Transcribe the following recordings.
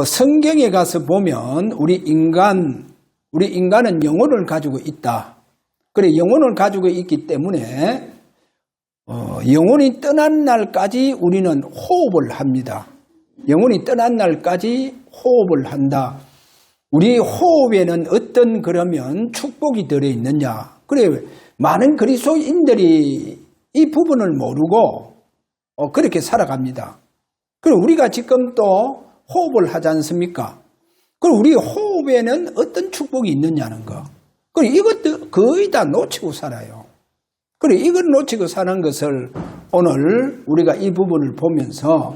성경에 가서 보면 우리 인간은 영혼을 가지고 있다. 그래, 영혼을 가지고 있기 때문에 영혼이 떠난 날까지 우리는 호흡을 합니다. 영혼이 떠난 날까지 호흡을 한다. 우리 호흡에는 어떤 그러면 축복이 들어있느냐. 그래, 많은 그리스도인들이 이 부분을 모르고 그렇게 살아갑니다. 그리고 우리가 지금 또 호흡을 하지 않습니까? 그리고 우리 호흡에는 어떤 축복이 있느냐는 거. 그리고 이것도 거의 다 놓치고 살아요. 그리고 이걸 놓치고 사는 것을 오늘 우리가 이 부분을 보면서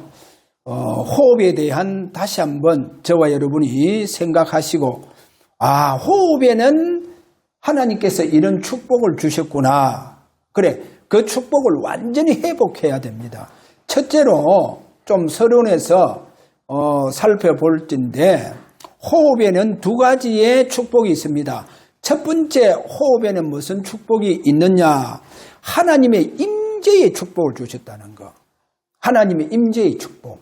호흡에 대한 다시 한번 저와 여러분이 생각하시고, 호흡에는 하나님께서 이런 축복을 주셨구나. 그래, 그 축복을 완전히 회복해야 됩니다. 첫째로 좀 서론에서 살펴볼 텐데, 호흡에는 두 가지의 축복이 있습니다. 첫 번째, 호흡에는 무슨 축복이 있느냐? 하나님의 임재의 축복을 주셨다는 거. 하나님의 임재의 축복.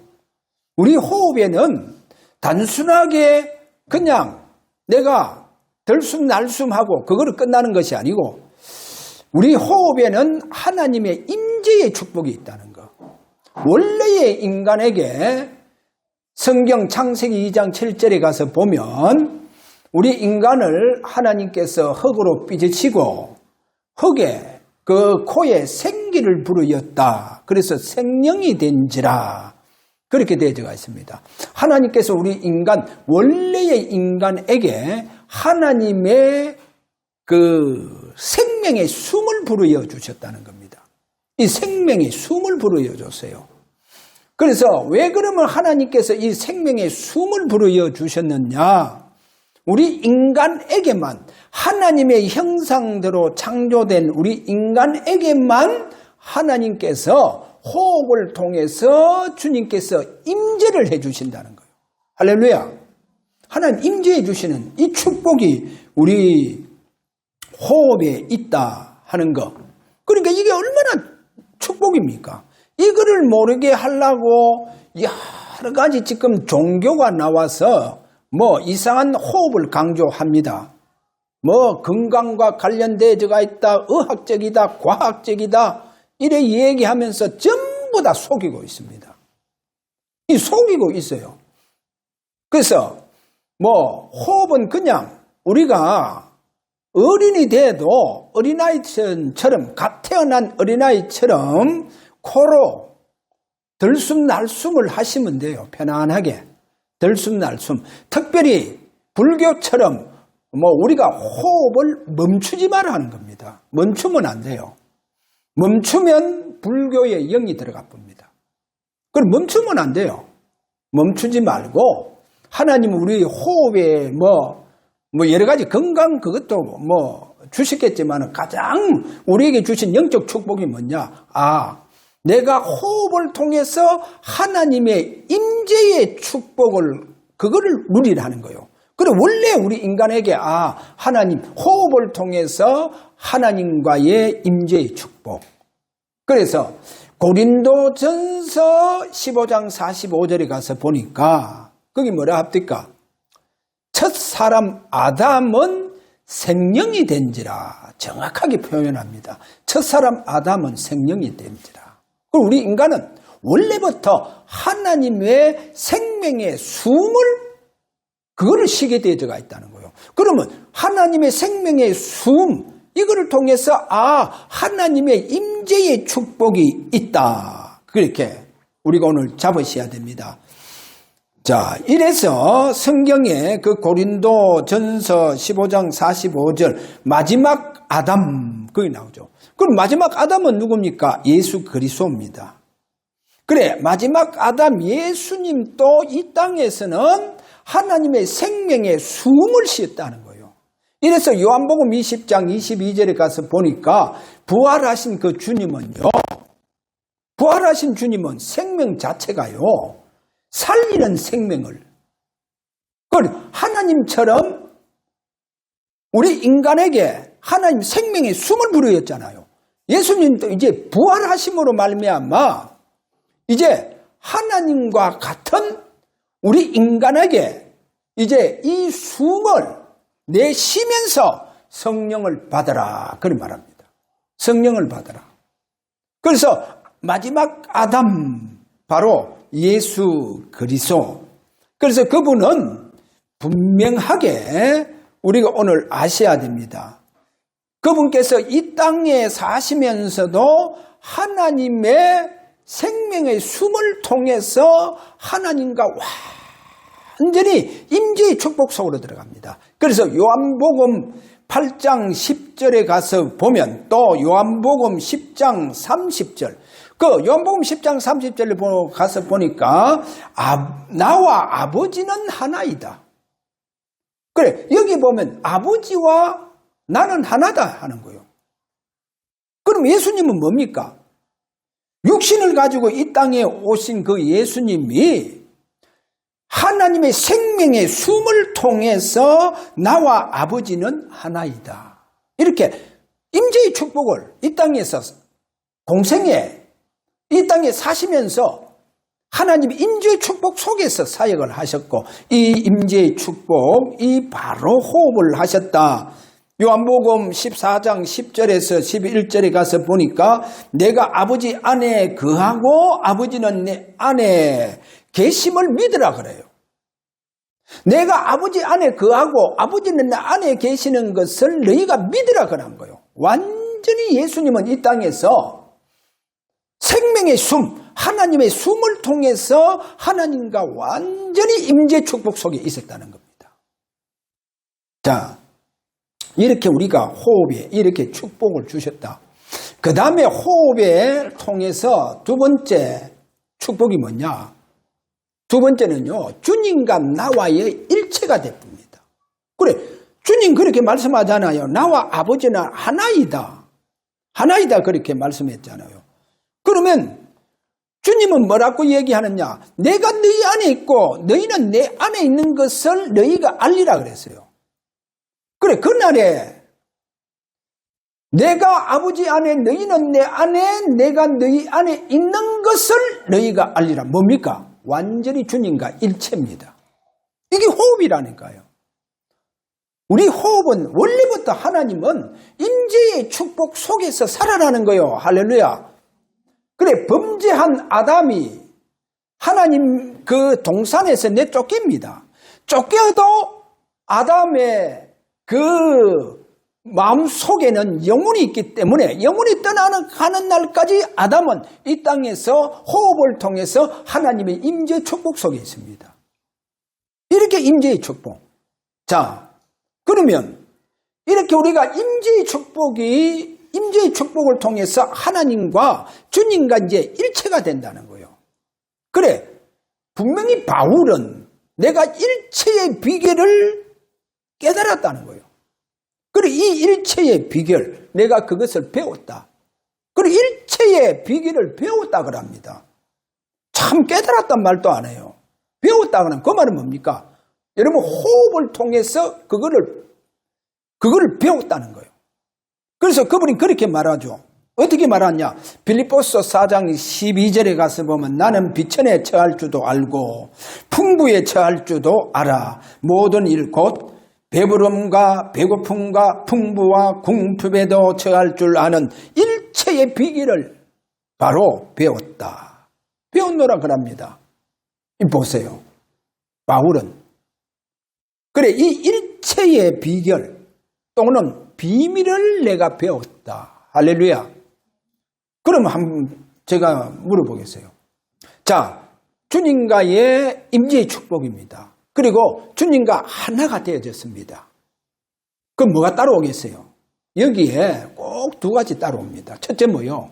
우리 호흡에는 단순하게 그냥 내가 들숨날숨하고 그거로 끝나는 것이 아니고, 우리 호흡에는 하나님의 임재의 축복이 있다는 거. 원래의 인간에게 성경 창세기 2장 7절에 가서 보면 우리 인간을 하나님께서 흙으로 빚으시고 흙에 그 코에 생기를 불으였다. 그래서 생명이 된지라. 그렇게 되어져 있습니다. 하나님께서 우리 인간, 원래의 인간에게 하나님의 그 생명의 숨을 불어넣어 주셨다는 겁니다. 이 생명의 숨을 불어넣어 줬어요. 그래서 왜 그러면 하나님께서 이 생명의 숨을 불어넣어 주셨느냐? 우리 인간에게만, 하나님의 형상대로 창조된 우리 인간에게만 하나님께서 호흡을 통해서 주님께서 임재를 해주신다는 거예요. 할렐루야. 하나님 임재해 주시는 이 축복이 우리 호흡에 있다 하는 거. 그러니까 이게 얼마나 축복입니까? 이거를 모르게 하려고 여러 가지 지금 종교가 나와서 이상한 호흡을 강조합니다. 건강과 관련되어가 있다, 의학적이다, 과학적이다, 이래 얘기하면서 전부 다 속이고 있습니다. 이 속이고 있어요. 그래서 호흡은 그냥 우리가 어린이 돼도 어린아이처럼, 갓 태어난 어린아이처럼 코로 들숨날숨을 하시면 돼요. 편안하게. 들숨날숨. 특별히 불교처럼 우리가 호흡을 멈추지 말아 하는 겁니다. 멈추면 안 돼요. 멈추면 불교의 영이 들어가 봅니다. 그럼 멈추면 안 돼요. 멈추지 말고 하나님은 우리 호흡에 여러 가지 건강 그것도 주시겠지만 가장 우리에게 주신 영적 축복이 뭐냐? 내가 호흡을 통해서 하나님의 임재의 축복을 그거를 누리라는 거예요. 그래 원래 우리 인간에게 하나님 호흡을 통해서 하나님과의 임재의 축복. 그래서 고린도전서 15장 45절에 가서 보니까 거기 뭐라 합니까? 첫 사람 아담은 생명이 된지라 정확하게 표현합니다. 첫 사람 아담은 생명이 된지라. 그리고 우리 인간은 원래부터 하나님의 생명의 숨을 그거를 쉬게 되어가 있다는 거예요. 그러면 하나님의 생명의 숨 이거를 통해서 하나님의 임재의 축복이 있다. 그렇게 우리가 오늘 잡으셔야 됩니다. 자, 이래서 성경에 그 고린도전서 15장 45절 마지막 아담 거기 나오죠. 그럼 마지막 아담은 누굽니까? 예수 그리스도입니다. 그래, 마지막 아담 예수님도 이 땅에서는 하나님의 생명의 숨을 쉬었다는 거예요. 이래서 요한복음 20장 22절에 가서 보니까 부활하신 그 주님은요. 부활하신 주님은 생명 자체가요. 살리는 생명을. 하나님처럼 우리 인간에게 하나님 생명의 숨을 불어였잖아요. 예수님도 이제 부활하심으로 말미암아 이제 하나님과 같은 우리 인간에게 이제 이 숨을 내쉬면서 성령을 받아라. 그렇게 말합니다. 성령을 받아라. 그래서 마지막 아담, 바로 예수 그리스도. 그래서 그분은 분명하게 우리가 오늘 아셔야 됩니다. 그분께서 이 땅에 사시면서도 하나님의 생명의 숨을 통해서 하나님과 완전히 임재의 축복 속으로 들어갑니다. 그래서 요한복음 8장 10절에 가서 보면, 또 요한복음 10장 30절, 그 요한복음 10장 30절에 가서 보니까 나와 아버지는 하나이다. 그래, 여기 보면 아버지와 나는 하나다 하는 거예요. 그럼 예수님은 뭡니까? 육신을 가지고 이 땅에 오신 그 예수님이 하나님의 생명의 숨을 통해서 나와 아버지는 하나이다. 이렇게 임재의 축복을 이 땅에서 공생에 이 땅에 사시면서 하나님의 임재의 축복 속에서 사역을 하셨고, 이 임재의 축복, 이 바로 호흡을 하셨다. 요한복음 14장 10절에서 11절에 가서 보니까 내가 아버지 안에 거하고 아버지는 내 안에 계심을 믿으라 그래요. 내가 아버지 안에 거하고 아버지는 내 안에 계시는 것을 너희가 믿으라 그런 거예요. 완전히 예수님은 이 땅에서 생명의 숨, 하나님의 숨을 통해서 하나님과 완전히 임재 축복 속에 있었다는 겁니다. 자, 이렇게 우리가 호흡에 이렇게 축복을 주셨다. 그 다음에 호흡에 통해서 두 번째 축복이 뭐냐? 두 번째는요, 주님과 나와의 일체가 됩니다. 그래, 주님 그렇게 말씀하잖아요. 나와 아버지는 하나이다. 하나이다 그렇게 말씀했잖아요. 그러면 주님은 뭐라고 얘기하느냐? 내가 너희 안에 있고 너희는 내 안에 있는 것을 너희가 알리라 그랬어요. 그래, 그날에 내가 아버지 안에 너희는 내 안에 내가 너희 안에 있는 것을 너희가 알리라. 뭡니까? 완전히 주님과 일체입니다. 이게 호흡이라니까요. 우리 호흡은 원래부터 하나님은 임재의 축복 속에서 살아나는 거예요. 할렐루야. 그래, 범죄한 아담이 하나님 그 동산에서 내쫓깁니다. 쫓겨도 아담의 그 마음 속에는 영혼이 있기 때문에 영혼이 떠나가는 날까지 아담은 이 땅에서 호흡을 통해서 하나님의 임재 축복 속에 있습니다. 이렇게 임재의 축복. 자, 그러면 이렇게 우리가 임재의 축복을 통해서 하나님과 주님과 이제 일체가 된다는 거예요. 그래, 분명히 바울은 내가 일체의 비결을 깨달았다는 거예요. 그래, 이 일체의 비결, 내가 그것을 배웠다. 그래, 일체의 비결을 배웠다 그럽니다. 참 깨달았단 말도 안 해요. 배웠다 그러면 그 말은 뭡니까? 여러분, 호흡을 통해서 그거를 배웠다는 거예요. 그래서 그분이 그렇게 말하죠. 어떻게 말하냐? 빌립보서 4장 12절에 가서 보면 나는 비천에 처할 줄도 알고 풍부에 처할 줄도 알아. 모든 일 곧 배부름과 배고픔과 풍부와 궁핍에도 처할 줄 아는 일체의 비결을 바로 배웠다. 배웠노라 그럽니다. 보세요. 바울은. 그래, 이 일체의 비결 또는 비밀을 내가 배웠다. 할렐루야. 그럼 한번 제가 물어보겠어요. 자, 주님과의 임재의 축복입니다. 그리고 주님과 하나가 되어졌습니다. 그럼 뭐가 따라오겠어요? 여기에 꼭 두 가지 따라옵니다. 첫째 뭐요?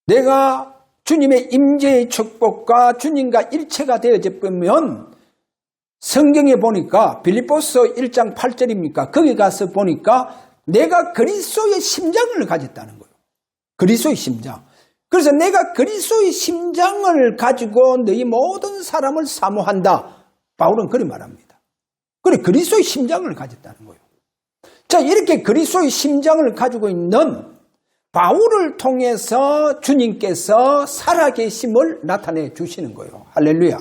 내가 주님의 임재의 축복과 주님과 일체가 되어졌으면 성경에 보니까 빌립보서 1장 8절입니까? 거기 가서 보니까 내가 그리스도의 심장을 가졌다는 거예요. 그리스도의 심장. 그래서 내가 그리스도의 심장을 가지고 너희 모든 사람을 사모한다. 바울은 그렇게 말합니다. 그래, 그리스도의 심장을 가졌다는 거예요. 자, 이렇게 그리스도의 심장을 가지고 있는 바울을 통해서 주님께서 살아계심을 나타내 주시는 거예요. 할렐루야.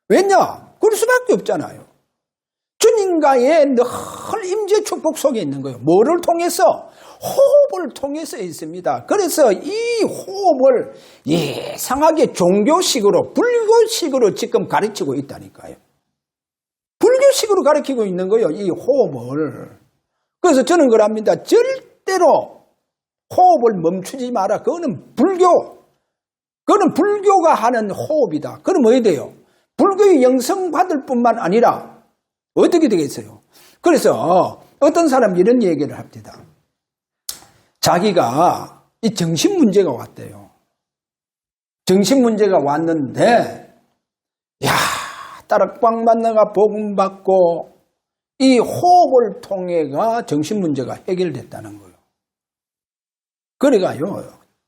왜냐? 그럴 수밖에 없잖아요. 주님과의 늘 임재 축복 속에 있는 거예요. 뭐를 통해서? 호흡을 통해서 있습니다. 그래서 이 호흡을 이상하게 종교식으로, 불교식으로 지금 가르치고 있다니까요. 불교식으로 가르치고 있는 거예요, 이 호흡을. 그래서 저는 그럽니다. 절대로 호흡을 멈추지 마라. 그거는 불교가 하는 호흡이다. 그럼 뭐 해야 돼요? 불교의 영성 받을 뿐만 아니라 어떻게 되겠어요? 그래서 어떤 사람이 이런 얘기를 합니다. 자기가 이 정신 문제가 왔대요. 정신 문제가 왔는데, 다락방 만나가 복음 받고 이 호흡을 통해가 정신 문제가 해결됐다는 거예요. 그래가요,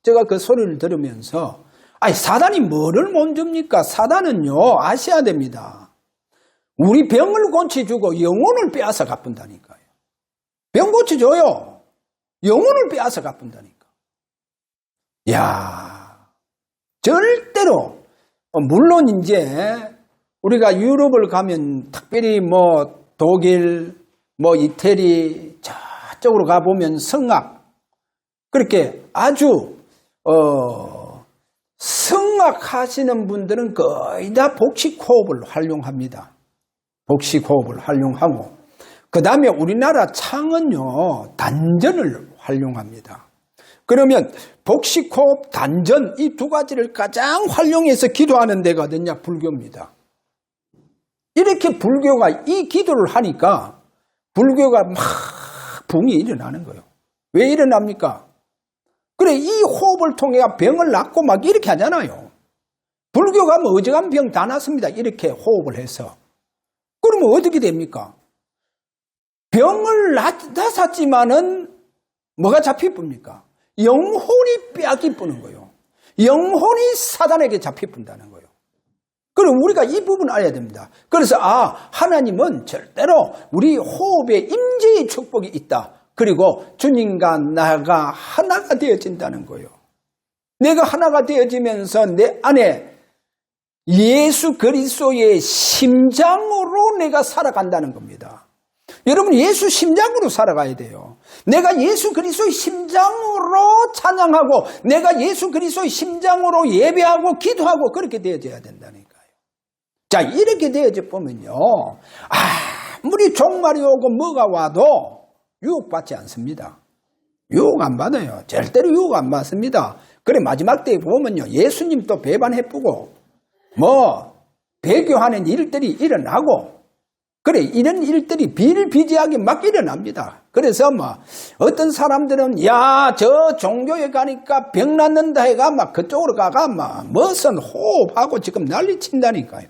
제가 그 소리를 들으면서, 사단이 뭐를 못 줍니까? 사단은요, 아셔야 됩니다. 우리 병을 고쳐주고 영혼을 빼앗아 갚는다니까요. 병 고쳐줘요. 영혼을 빼앗아 갚는다니까. 절대로, 물론 이제 우리가 유럽을 가면 특별히 독일, 이태리, 저쪽으로 가보면 성악, 그렇게 아주, 성악하시는 분들은 거의 다 복식호흡을 활용합니다. 복식호흡을 활용하고, 그 다음에 우리나라 창은요, 단전을 활용합니다. 그러면 복식호흡, 단전, 이 두 가지를 가장 활용해서 기도하는 데가 어디냐? 불교입니다. 이렇게 불교가 이 기도를 하니까 불교가 막 붕이 일어나는 거예요. 왜 일어납니까? 그래, 이 호흡을 통해 병을 낫고 막 이렇게 하잖아요. 불교가 어지간한 병 다 낫습니다. 이렇게 호흡을 해서. 그러면 어떻게 됩니까? 병을 낫았지만은 뭐가 잡히뿐니까? 영혼이 빼앗기 뿌는 거예요. 영혼이 사단에게 잡히뿐다는 거예요. 그럼 우리가 이 부분을 알아야 됩니다. 그래서 하나님은 절대로 우리 호흡에 임재의 축복이 있다. 그리고 주님과 나가 하나가 되어진다는 거예요. 내가 하나가 되어지면서 내 안에 예수 그리스도의 심장으로 내가 살아간다는 겁니다. 여러분, 예수 심장으로 살아가야 돼요. 내가 예수 그리스도의 심장으로 찬양하고 내가 예수 그리스도의 심장으로 예배하고 기도하고 그렇게 되어져야 된다니까요. 자, 이렇게 되어져 보면요, 아무리 종말이 오고 뭐가 와도 유혹받지 않습니다. 유혹 안 받아요. 절대로 유혹 안 받습니다. 그래, 마지막 때에 보면요, 예수님 또 배반해쁘고 배교하는 일들이 일어나고, 그래, 이런 일들이 비일비재하게 막 일어납니다. 그래서 어떤 사람들은 저 종교에 가니까 병 낫는다 해가 그쪽으로 가가 무슨 호흡하고 지금 난리 친다니까요.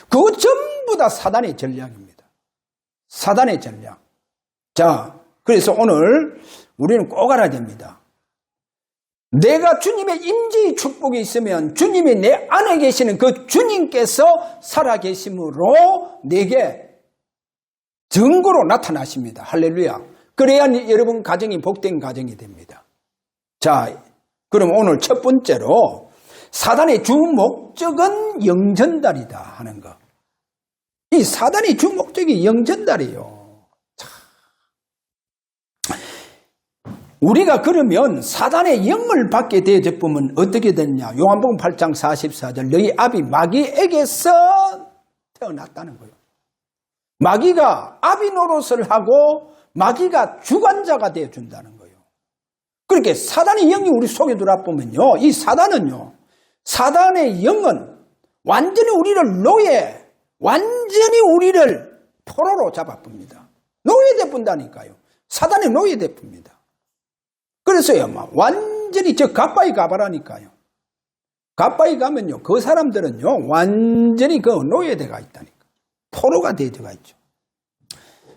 그거 전부 다 사단의 전략입니다. 사단의 전략. 자, 그래서 오늘 우리는 꼭 알아야 됩니다. 내가 주님의 임재의 축복이 있으면 주님이 내 안에 계시는 그 주님께서 살아계심으로 내게 증거로 나타나십니다. 할렐루야. 그래야 여러분 가정이 복된 가정이 됩니다. 자, 그럼 오늘 첫 번째로 사단의 주 목적은 영전달이다 하는 거. 이 사단의 주 목적이 영전달이에요. 우리가 그러면 사단의 영을 받게 되어져 보면 어떻게 됐냐? 요한복음 8장 44절, 너희 아비 마귀에게서 태어났다는 거예요. 마귀가 아비 노릇을 하고 마귀가 주관자가 되어준다는 거예요. 그렇게 사단의 영이 우리 속에 들어보면요, 이 사단은요, 사단의 영은 완전히 우리를 완전히 우리를 포로로 잡아쁩니다. 노예돼뿐다니까요. 사단의 노예돼쁩니다. 그래서요, 완전히 가빠이 가봐라니까요. 가빠이 가면요, 그 사람들은요, 완전히 노예돼가 있다니까. 포로가 되어가 있죠.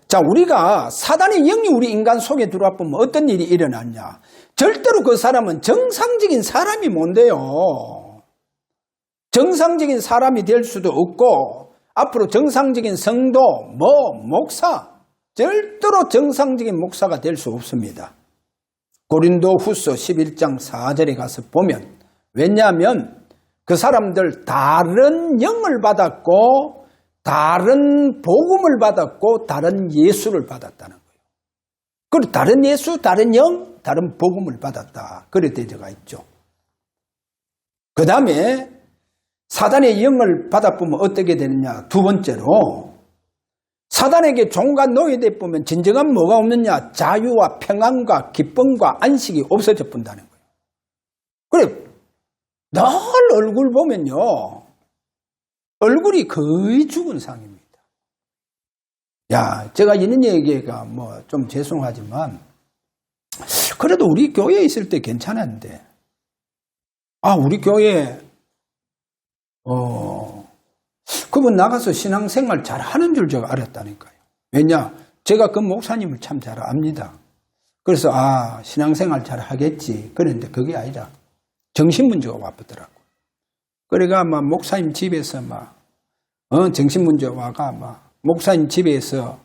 자, 우리가 사단의 영이 우리 인간 속에 들어와 보면 어떤 일이 일어났냐? 절대로 그 사람은 정상적인 사람이 못 돼요. 정상적인 사람이 될 수도 없고, 앞으로 정상적인 성도, 목사, 절대로 정상적인 목사가 될 수 없습니다. 고린도 후서 11장 4절에 가서 보면, 왜냐하면 그 사람들 다른 영을 받았고 다른 복음을 받았고 다른 예수를 받았다는 거예요. 그리고 다른 예수, 다른 영, 다른 복음을 받았다. 그래 되어가 있죠. 그 다음에 사단의 영을 받아보면 어떻게 되느냐. 두 번째로 사단에게 종과 노예돼 보면 진정한 뭐가 없느냐. 자유와 평안과 기쁨과 안식이 없어져 본다는 거예요. 그래 늘 얼굴 보면요. 얼굴이 거의 죽은 상입니다. 야, 제가 이런 얘기가 뭐 좀 죄송하지만 그래도 우리 교회에 있을 때 괜찮았는데 우리 교회 그분 나가서 신앙생활 잘 하는 줄 제가 알았다니까요. 왜냐? 제가 그 목사님을 참 잘 압니다. 그래서 신앙생활 잘 하겠지. 그런데 그게 아니라 정신문제가 와보더라고. 그래가 막 목사님 집에서 정신문제 와가 목사님 집에서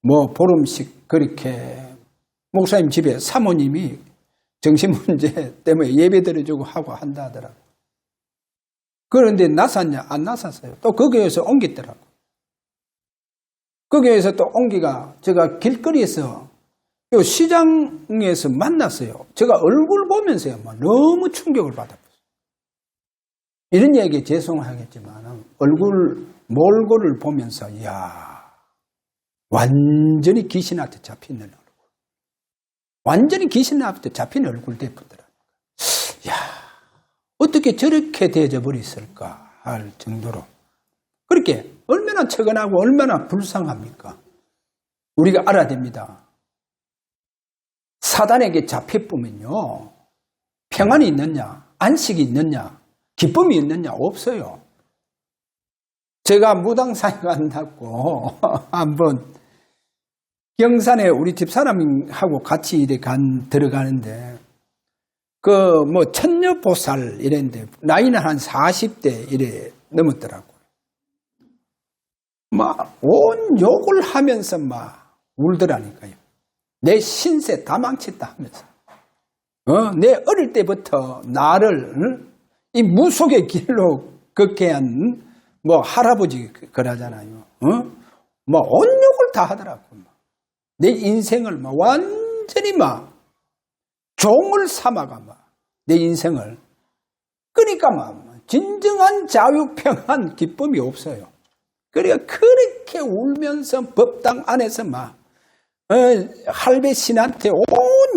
뭐 보름씩 그렇게 목사님 집에 사모님이 정신문제 때문에 예배 드려주고 하고 한다 하더라고. 그런데 나섰냐? 안 나섰어요. 또 그 교회에서 옮겼더라고. 그 교회에서 또 옮기가 제가 길거리에서 요 시장에서 만났어요. 제가 얼굴 보면서요. 너무 충격을 받았어요. 이런 얘기에 죄송하겠지만 몰골을 보면서 완전히 귀신한테 잡힌 얼굴. 완전히 귀신한테 잡힌 얼굴 되더라고요. 어떻게 저렇게 되어져 버렸을까 할 정도로. 그렇게 얼마나 처근하고 얼마나 불쌍합니까? 우리가 알아야 됩니다. 사단에게 잡혀보면요. 평안이 있느냐, 안식이 있느냐, 기쁨이 있느냐 없어요. 제가 무당사에 간다고 한번 경산에 우리 집사람하고 같이 이래 들어가는데 천녀보살 이랬는데 나이는 한 40대 이래 넘었더라고요. 온 욕을 하면서 울더라니까요. 내 신세 다 망쳤다 하면서. 내 어릴 때부터 나를 이 무속의 길로 걷게 한 할아버지 그러잖아요. 온 욕을 다 하더라고. 내 인생을 완전히 종을 삼아가 내 인생을. 그러니까 진정한 자유, 평안, 기쁨이 없어요. 그러니까 그렇게 울면서 법당 안에서 할배 신한테 온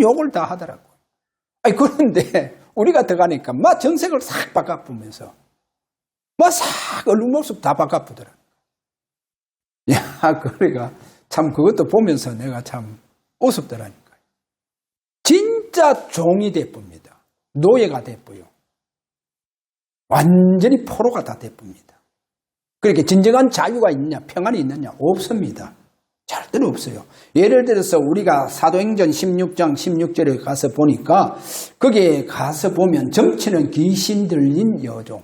욕을 다 하더라고요. 그런데 우리가 들어가니까 정색을 싹 바꿔보면서 싹 얼굴 모습 다 바꿔보더라고요. 그러니까 참 그것도 보면서 내가 참 우습더라니까요. 진짜 종이 돼봅니다. 노예가 돼보여. 완전히 포로가 다 돼봅니다. 그렇게 진정한 자유가 있느냐, 평안이 있느냐? 없습니다. 절대로 없어요. 예를 들어서 우리가 사도행전 16장 16절에 가서 보니까 거기에 가서 보면 점치는 귀신 들린 여종.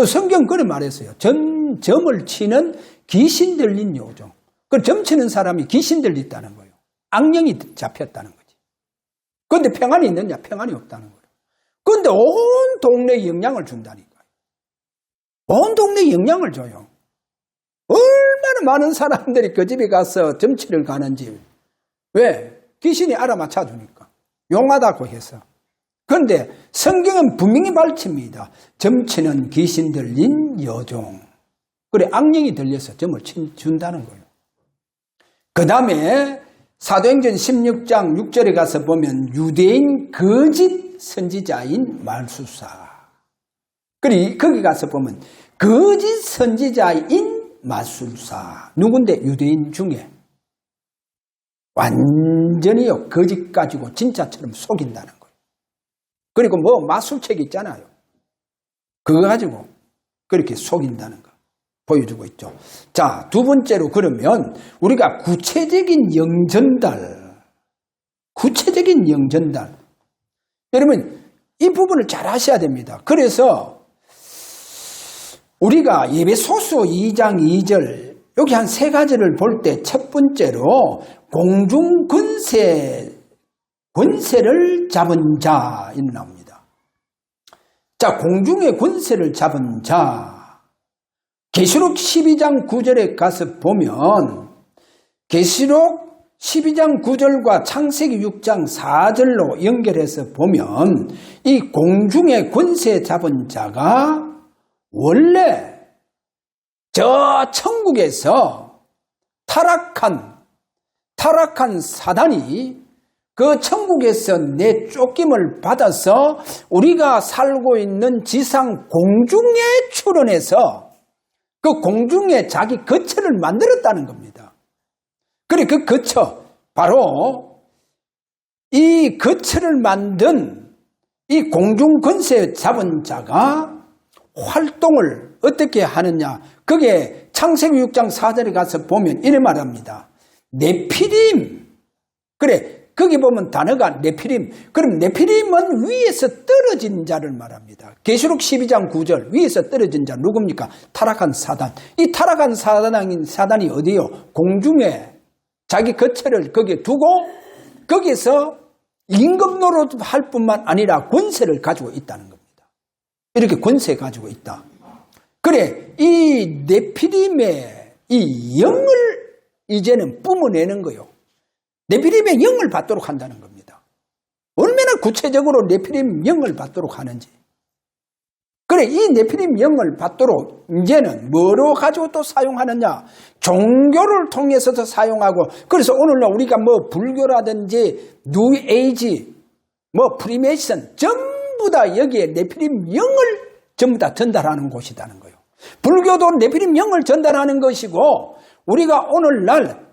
성경 그런 말했어요. 점을 치는 귀신 들린 여종. 그 점치는 사람이 귀신 들렸다는 거예요. 악령이 잡혔다는 거지. 그런데 평안이 있느냐? 평안이 없다는 거예요. 그런데 온 동네에 영향을 준다니까요. 온 동네에 영향을 줘요. 얼마나 많은 사람들이 그 집에 가서 점치를 가는지. 왜? 귀신이 알아맞혀 주니까. 용하다고 해서. 그런데 성경은 분명히 밝힙니다. 점치는 귀신 들린 여종. 그래 악령이 들려서 점을 준다는 거예요. 그 다음에 사도행전 16장 6절에 가서 보면 유대인 거짓 선지자인 말수사. 그리고 거기 가서 보면 거짓 선지자인 마술사. 누군데? 유대인 중에. 완전히요 거짓 가지고 진짜처럼 속인다는 거예요. 그리고 마술책 있잖아요. 그거 가지고 그렇게 속인다는 거 보여주고 있죠. 자, 두 번째로 그러면 우리가 구체적인 영전달. 여러분 이 부분을 잘 아셔야 됩니다. 그래서 우리가 예배소서 2장 2절 여기 한 세 가지를 볼 때 첫 번째로 공중 권세를 잡은 자 이렇게 나옵니다. 자, 공중의 권세를 잡은 자. 계시록 12장 9절에 가서 보면 계시록 12장 9절과 창세기 6장 4절로 연결해서 보면 이 공중의 권세 잡은 자가 원래 저 천국에서 타락한 사단이 그 천국에서 내쫓김을 받아서 우리가 살고 있는 지상 공중에 출현해서 그 공중에 자기 거처를 만들었다는 겁니다. 그래, 그 거처, 바로 이 거처를 만든 이 공중 권세 잡은 자가 활동을 어떻게 하느냐. 그게 창세기 6장 4절에 가서 보면 이래 말합니다. 네피림. 그래, 거기 보면 단어가 네피림. 그럼 네피림은 위에서 떨어진 자를 말합니다. 계시록 12장 9절 위에서 떨어진 자 누굽니까? 타락한 사단. 이 타락한 사단이 어디요? 공중에 자기 거처를 거기에 두고 거기서 임금 노릇 할 뿐만 아니라 권세를 가지고 있다는 겁니다. 이렇게 권세 가지고 있다. 그래, 이 네피림의 이 영을 이제는 뿜어내는 거요. 네피림의 영을 받도록 한다는 겁니다. 얼마나 구체적으로 네피림 영을 받도록 하는지. 그래, 이 네피림 영을 받도록 이제는 뭐로 가지고 또 사용하느냐? 종교를 통해서도 사용하고, 그래서 오늘날 우리가 뭐 불교라든지 뉴에이지, 뭐 프리메이션 전부 다 여기에 네피림 영을 전부 다 전달하는 곳이라는 거예요. 불교도 네피림 영을 전달하는 것이고, 우리가 오늘날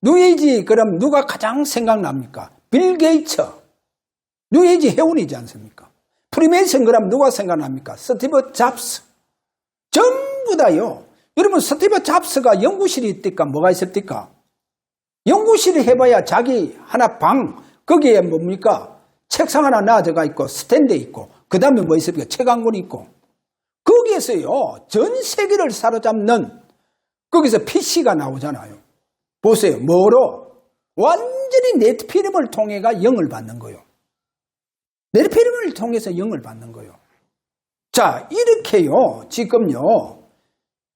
뉴에이지 그럼 누가 가장 생각납니까? 빌 게이츠. 뉴에이지 회원이지 않습니까? 프리메이션 그럼 누가 생각납니까? 스티브 잡스. 전부 다요. 여러분, 스티브 잡스가 연구실이 있을까? 뭐가 있습니까? 연구실을 해봐야 자기 하나 방, 거기에 뭡니까? 책상 하나 놔져가 있고, 스탠드 있고, 그 다음에 뭐 있습니까? 책 한 권 있고. 거기에서요, 전 세계를 사로잡는, 거기서 PC가 나오잖아요. 보세요. 뭐로? 완전히 네피림을 통해가 영을 받는 거예요. 네피림을 통해서 영을 받는 거예요. 자, 이렇게요, 지금요,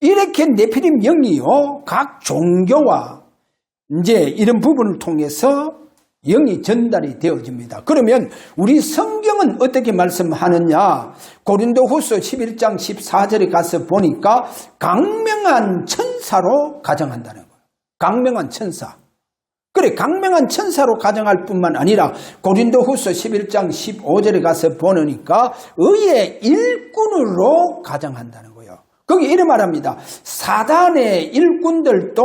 이렇게 네피림 영이요, 각 종교와 이제 이런 부분을 통해서 영이 전달이 되어집니다. 그러면 우리 성경은 어떻게 말씀하느냐? 고린도후서 11장 14절에 가서 보니까 강명한 천사로 가정한다는 거예요. 강명한 천사. 그래, 강명한 천사로 가정할 뿐만 아니라 고린도후서 11장 15절에 가서 보니까 의의 일꾼으로 가정한다는 거예요. 거기 이런 말합니다. 사단의 일꾼들도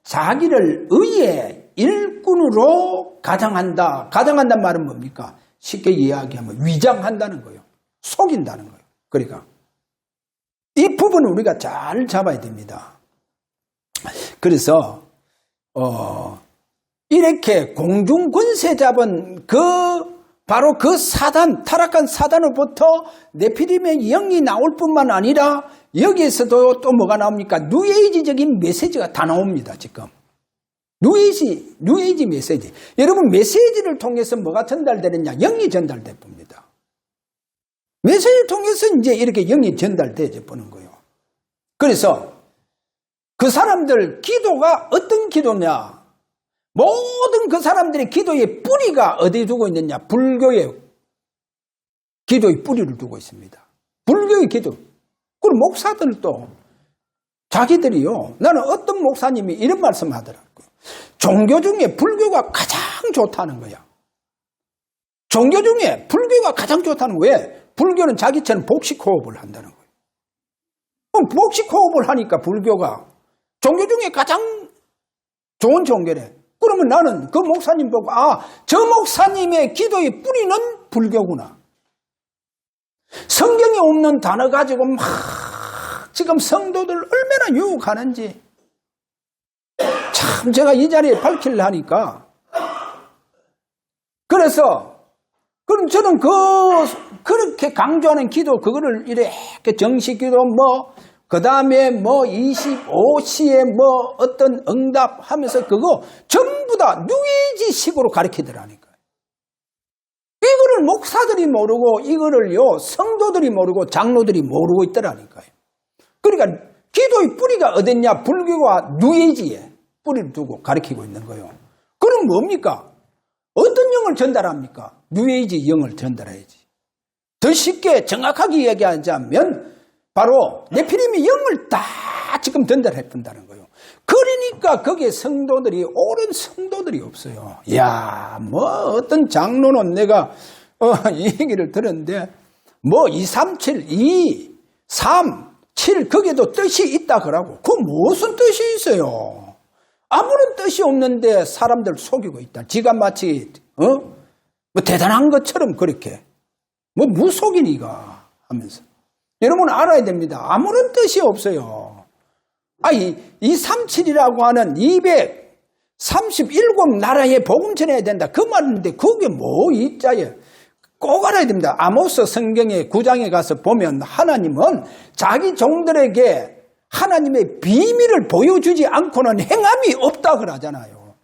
자기를 의의 일꾼으로 가정한다. 가정한다는 말은 뭡니까? 쉽게 이야기하면 위장한다는 거예요. 속인다는 거예요. 그러니까 이 부분을 우리가 잘 잡아야 됩니다. 그래서 이렇게 공중 권세 잡은 바로 그 사단, 타락한 사단으로부터 네피림의 영이 나올 뿐만 아니라 여기에서도 또 뭐가 나옵니까? 뉴에이지적인 메시지가 다 나옵니다, 지금. 뉴에이지 메시지. 여러분, 메시지를 통해서 뭐가 전달되느냐? 영이 전달돼 봅니다. 메시지를 통해서 이제 이렇게 영이 전달되어 보는 거예요. 그래서 그 사람들 기도가 어떤 기도냐? 모든 그 사람들의 기도의 뿌리가 어디에 두고 있느냐? 불교의 기도의 뿌리를 두고 있습니다. 불교의 기도. 그리고 목사들도 자기들이요. 나는 어떤 목사님이 이런 말씀 하더라고요. 종교 중에 불교가 가장 좋다는 거야. 종교 중에 불교가 가장 좋다는 거예요. 왜? 불교는 자기처럼 복식호흡을 한다는 거예요. 그럼 복식호흡을 하니까 불교가 종교 중에 가장 좋은 종교래. 그러면 나는 그 목사님 보고 저 목사님의 기도의 뿌리는 불교구나. 성경에 없는 단어 가지고 막 지금 성도들 얼마나 유혹하는지 참 제가 이 자리에 밝히려 하니까 그래서 그럼 저는 그렇게 강조하는 기도 그거를 이렇게 정식 기도 그 다음에 25시에 어떤 응답 하면서 그거 전부 다 뉴에이지 식으로 가르치더라니까요. 이거를 이거를 목사들이 모르고 이거를요 성도들이 모르고 장로들이 모르고 있더라니까요. 그러니까 기도의 뿌리가 어딨냐? 불교와 뉴에이지에 뿌리를 두고 가르치고 있는 거예요. 그럼 뭡니까? 어떤 영을 전달합니까? 뉴에이지 영을 전달해야지. 더 쉽게 정확하게 얘기하자면 바로 네피림의 영을 다 지금 전달해 준다는 거예요. 그러니까 거기에 성도들이 옳은 성도들이 없어요. 이야, 뭐 어떤 장로는 내가 이 얘기를 들었는데 뭐 237, 2, 3, 7 거기에도 뜻이 있다 그러고 그 무슨 뜻이 있어요? 아무런 뜻이 없는데 사람들 속이고 있다. 지가 마치 뭐 대단한 것처럼 그렇게 뭐 무속이니가 하면서 여러분 알아야 됩니다. 아무런 뜻이 없어요. 이 237이라고 하는 237 나라에 복음 전해야 된다. 그 말인데 그게 뭐 이자예요. 꼭 알아야 됩니다. 아모스 성경의 9장에 가서 보면 하나님은 자기 종들에게 하나님의 비밀을 보여주지 않고는 행함이 없다 그러잖아요.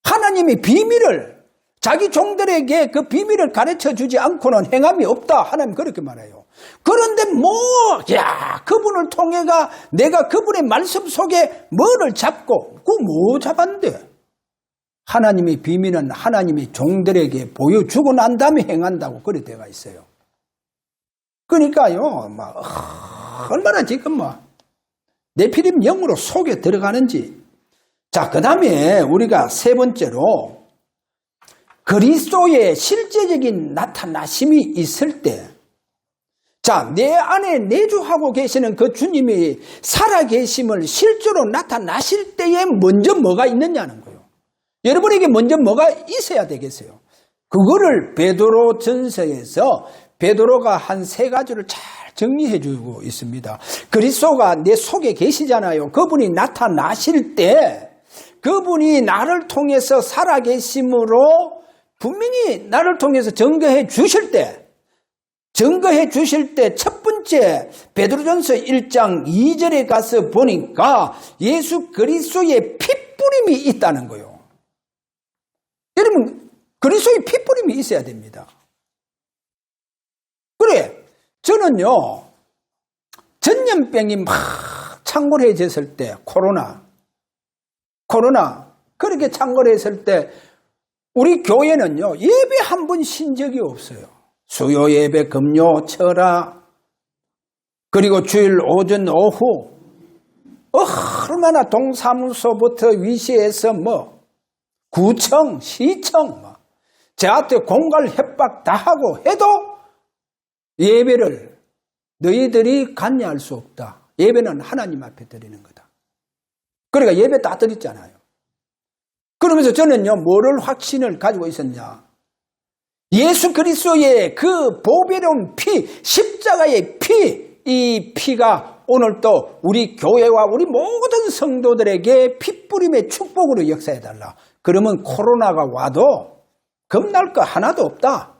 하나님의 비밀을 자기 종들에게 그 비밀을 가르쳐 주지 않고는 행함이 없다. 하나님 그렇게 말해요. 그런데 그분을 통해가 내가 그분의 말씀 속에 뭐를 잡고 뭐 잡았는데? 하나님의 비밀은 하나님의 종들에게 보여주고 난 다음에 행한다고 그래 되어 있어요. 그러니까요, 얼마나 지금 네피림 영으로 속에 들어가는지. 자, 그 다음에 우리가 세 번째로 그리스도의 실제적인 나타나심이 있을 때, 자, 내 안에 내주하고 계시는 그 주님이 살아계심을 실제로 나타나실 때에 먼저 뭐가 있느냐는 거예요. 여러분에게 먼저 뭐가 있어야 되겠어요? 그거를 베드로 전서에서 베드로가 한 세 가지를 잘 정리해 주고 있습니다. 그리스도가 내 속에 계시잖아요. 그분이 나타나실 때 그분이 나를 통해서 살아계심으로 분명히 나를 통해서 증거해 주실 때 첫 번째 베드로전서 1장 2절에 가서 보니까 예수 그리스도의 핏뿌림이 있다는 거예요. 여러분, 그리스도의 핏뿌림이 있어야 됩니다. 그래, 저는요, 전염병이 막 창궐해졌을 때, 코로나, 그렇게 창궐했을 때, 우리 교회는요, 예배 한 번 쉰 적이 없어요. 수요 예배, 금요, 철야, 그리고 주일 오전, 오후, 얼마나 동사무소부터 위시에서 구청, 시청, 저한테 공갈 협박 다 하고 해도 예배를 너희들이 관여할 수 없다. 예배는 하나님 앞에 드리는 거다. 그러니까 예배 다 드렸잖아요. 그러면서 저는요, 뭐를 확신을 가지고 있었냐. 예수 그리스도의 그 보배로운 피, 십자가의 피, 이 피가 오늘 또 우리 교회와 우리 모든 성도들에게 핏뿌림의 축복으로 역사해달라. 그러면 코로나가 와도 겁날 거 하나도 없다.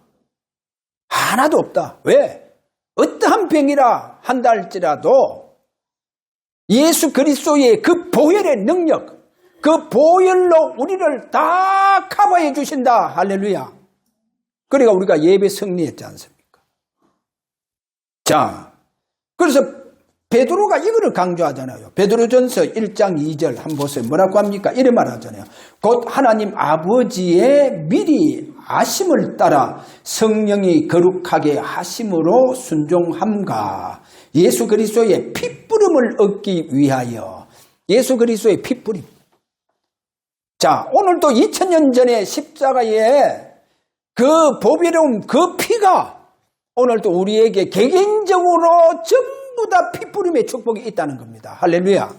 하나도 없다. 왜? 어떠한 병이라 한다 할지라도 예수 그리스도의 그 보혈의 능력, 그 보혈로 우리를 다 커버해 주신다. 할렐루야. 그러니까 우리가 예배 승리했지 않습니까? 자, 그래서 베드로가 이거를 강조하잖아요. 베드로전서 1장 2절 한번 보세요. 뭐라고 합니까? 이래 말하잖아요. 곧 하나님 아버지의 미리 아심을 따라 성령이 거룩하게 하심으로 순종함과 예수 그리스도의 핏부름을 얻기 위하여. 예수 그리스도의 핏부림. 자, 오늘도 2000년 전에 십자가에 그 보배로운 그 피가 오늘도 우리에게 개인적으로 전부 다 핏부림의 축복이 있다는 겁니다. 할렐루야.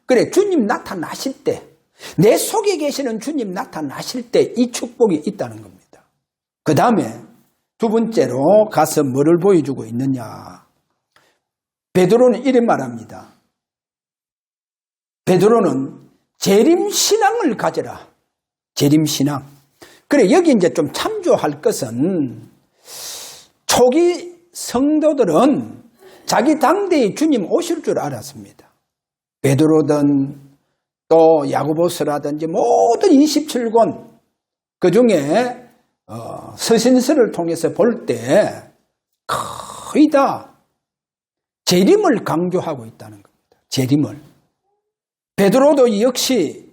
그래, 주님 나타나실 때, 내 속에 계시는 주님 나타나실 때 이 축복이 있다는 겁니다. 그 다음에 두 번째로 가서 뭐를 보여주고 있느냐. 베드로는 이런 말합니다. 베드로는 재림신앙을 가져라. 재림신앙. 그래, 여기 이제 좀 참조할 것은 초기 성도들은 자기 당대에 주님 오실 줄 알았습니다. 베드로든 또 야고보서라든지 모든 27권 그 중에 서신서를 통해서 볼 때 거의 다 재림을 강조하고 있다는 겁니다. 재림을. 베드로도 역시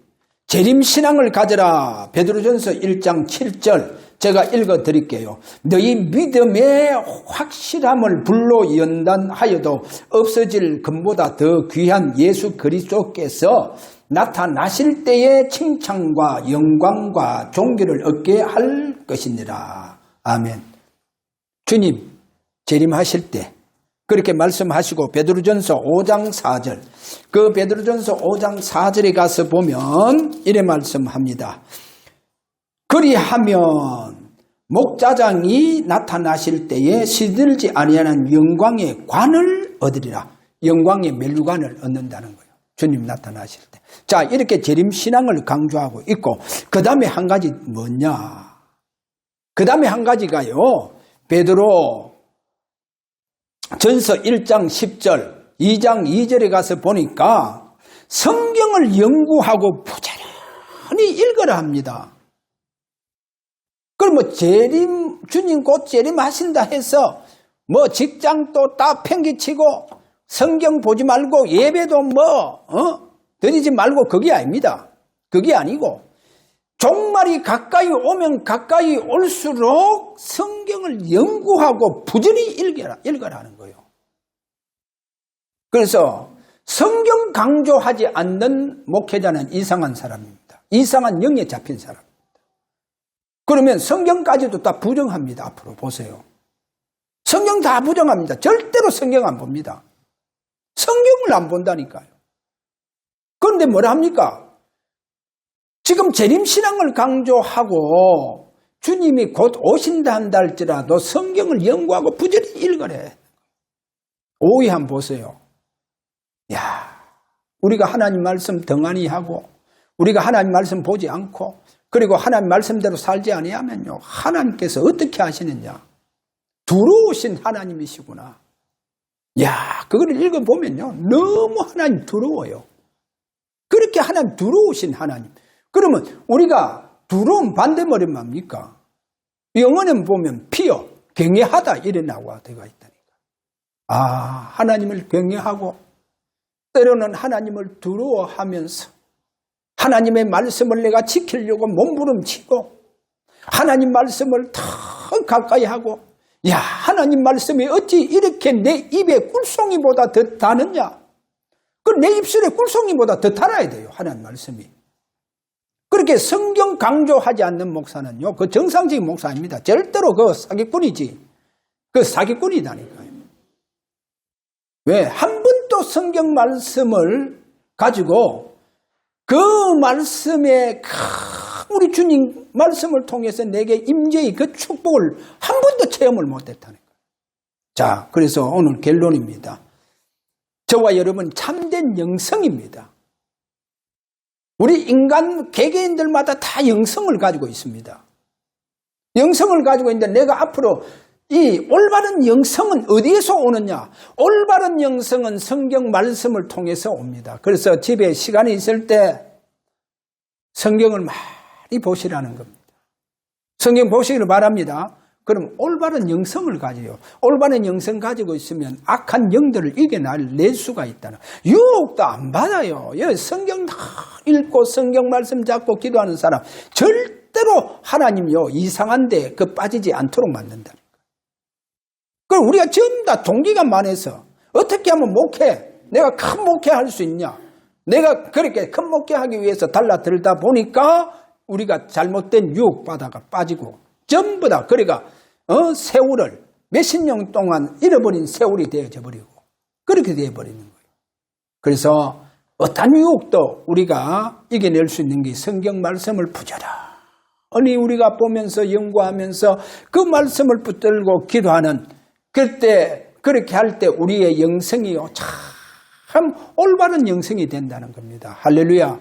재림신앙을 가져라. 베드로전서 1장 7절 제가 읽어드릴게요. 너희 믿음의 확실함을 불로 연단하여도 없어질 금보다 더 귀한 예수 그리스도께서 나타나실 때의 칭찬과 영광과 존귀를 얻게 할 것이니라. 아멘. 주님 재림하실 때 그렇게 말씀하시고 베드로전서 5장 4절 그 베드로전서 5장 4절에 가서 보면 이래 말씀합니다. 그리하면 목자장이 나타나실 때에 시들지 아니하는 영광의 관을 얻으리라. 영광의 멸관을 얻는다는 거예요. 주님 나타나실 때. 자, 이렇게 재림신앙을 강조하고 있고 그 다음에 한 가지 뭐냐. 그 다음에 한 가지가요. 베드로 전서 1장 10절 2장 2절에 가서 보니까 성경을 연구하고 부지런히 읽으라 합니다. 그럼 뭐 주님 곧 재림하신다 해서 뭐 직장도 딱 팽개치고 성경 보지 말고 예배도 드리지 말고 그게 아닙니다. 그게 아니고 종말이 가까이 오면 가까이 올수록 성경을 연구하고 부지런히 읽으라는 거예요. 그래서 성경 강조하지 않는 목회자는 이상한 사람입니다. 이상한 영에 잡힌 사람입니다. 그러면 성경까지도 다 부정합니다. 앞으로 보세요. 성경 다 부정합니다. 절대로 성경 안 봅니다. 성경을 안 본다니까요. 그런데 뭐라 합니까? 지금 재림신앙을 강조하고 주님이 곧 오신다 한다 할지라도 성경을 연구하고 부지런히 읽으래. 오해 한번 보세요. 야, 우리가 하나님 말씀 덩하니 하고 우리가 하나님 말씀 보지 않고 그리고 하나님 말씀대로 살지 아니하면요. 하나님께서 어떻게 하시느냐. 두려우신 하나님이시구나. 야, 그걸 읽어보면요. 너무 하나님 두려워요. 그렇게 하나님 두려우신 하나님. 그러면 우리가 두려움 반대말이 뭡니까? 영어는 보면 피어, 경외하다 이래 나와 되어 있다니까. 아, 하나님을 경외하고 때로는 하나님을 두려워하면서 하나님의 말씀을 내가 지키려고 몸부림치고 하나님 말씀을 더 가까이 하고 야, 하나님 말씀이 어찌 이렇게 내 입에 꿀송이보다 더 다느냐? 그 내 입술에 꿀송이보다 더 달아야 돼요. 하나님 말씀이. 그렇게 성경 강조하지 않는 목사는요. 그 정상적인 목사 아닙니다. 절대로 그 사기꾼이지. 그 사기꾼이다니까요. 왜? 한 번도 성경 말씀을 가지고 그 말씀에 우리 주님 말씀을 통해서 내게 임재의 그 축복을 한 번도 체험을 못했다는 거예요. 자, 그래서 오늘 결론입니다. 저와 여러분 참된 영성입니다. 우리 인간 개개인들마다 다 영성을 가지고 있습니다. 영성을 가지고 있는데 내가 앞으로 이 올바른 영성은 어디에서 오느냐? 올바른 영성은 성경 말씀을 통해서 옵니다. 그래서 집에 시간이 있을 때 성경을 많이 보시라는 겁니다. 성경 보시기를 바랍니다. 그럼 올바른 영성을 가져요. 올바른 영성 가지고 있으면 악한 영들을 이겨낼 수가 있다는. 유혹도 안 받아요. 성경 다 읽고 성경 말씀 잡고 기도하는 사람 절대로 하나님요 이상한데 그 빠지지 않도록 만든다니까. 그럼 우리가 전부 다 동기가 많아서 어떻게 하면 내가 큰 목회할 수 있냐? 내가 그렇게 큰 목회하기 위해서 달라들다 보니까 우리가 잘못된 유혹받아가 빠지고 전부 다 그러니까 세월을 몇십 년 동안 잃어버린 세월이 되어져 버리고 그렇게 되어버리는 거예요. 그래서 어떤 유혹도 우리가 이겨낼 수 있는 게 성경 말씀을 부지런히 우리가 보면서 연구하면서 그 말씀을 붙들고 기도하는 그때 그렇게 할 때 우리의 영성이요 참 올바른 영성이 된다는 겁니다. 할렐루야.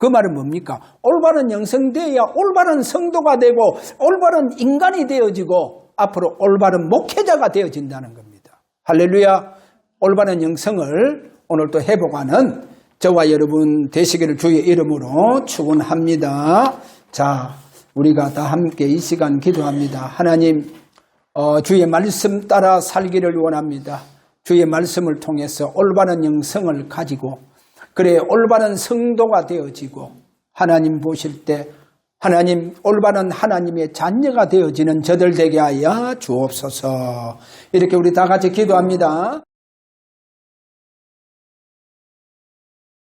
그 말은 뭡니까? 올바른 영성되어야 올바른 성도가 되고 올바른 인간이 되어지고 앞으로 올바른 목회자가 되어진다는 겁니다. 할렐루야. 올바른 영성을 오늘 또 회복하는 저와 여러분 되시기를 주의 이름으로 축원합니다. 자, 우리가 다 함께 이 시간 기도합니다. 하나님, 주의 말씀 따라 살기를 원합니다. 주의 말씀을 통해서 올바른 영성을 가지고 그래 올바른 성도가 되어지고 하나님 보실 때 하나님 올바른 하나님의 자녀가 되어지는 저들 되게 하여 주옵소서. 이렇게 우리 다 같이 기도합니다.